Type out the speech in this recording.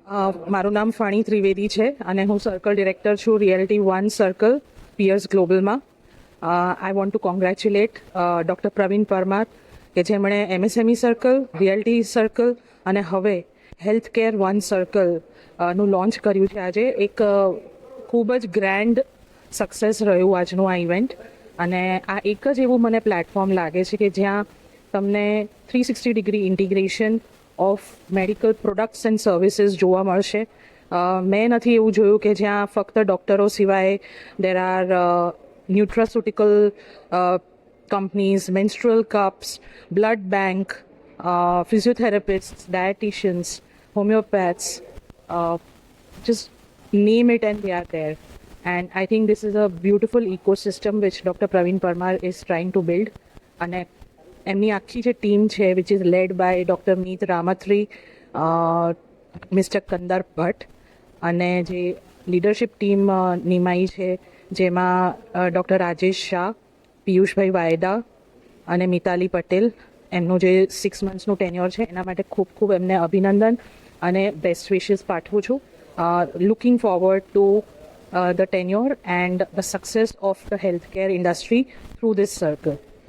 મારું નામ ફણી ત્રિવેદી છે અને હું સર્કલ ડિરેક્ટર છું રિયાલિટી વન સર્કલ પિયર્સ ગ્લોબલમાં. I want to congratulate doctor Pravin Parmar કે જેમણે એમએસએમઈ સર્કલ, રિયાલિટી સર્કલ અને હવે હેલ્થ કેર વન સર્કલ નું લોન્ચ કર્યું છે. આજે એક ખૂબ જ ગ્રેન્ડ સક્સેસ રહ્યું આજનું આ ઇવેન્ટ, અને આ એક જ એવું મને પ્લેટફોર્મ લાગે છે કે જ્યાં તમને 360 degree integration of medical products and services જોવા મળશે. મેં નથી એવું જોયું કે જ્યાં ફક્ત ડૉક્ટરો સિવાય there are nutraceutical companies, menstrual cups, blood bank, physiotherapists, dietitians, homeopaths, just name it and they are there. And I think this is a beautiful ecosystem which Dr. Praveen Parmar is trying to build. અને એમની આખી જે team છે which is led by doctor Meet Ramtri, mister Kandar Bhatt, અને જે leadership team નિમાઈ છે જેમાં doctor Rajesh Shah, પિયુષભાઈ વાયદા અને મિતાલી પટેલ, એમનું જે 6 મંથ્સનું ટેન્યોર છે એના માટે ખૂબ ખૂબ એમને અભિનંદન અને બેસ્ટ વિશિસ પાઠવું છું. Looking forward to the tenure and the success of the healthcare industry through this circle.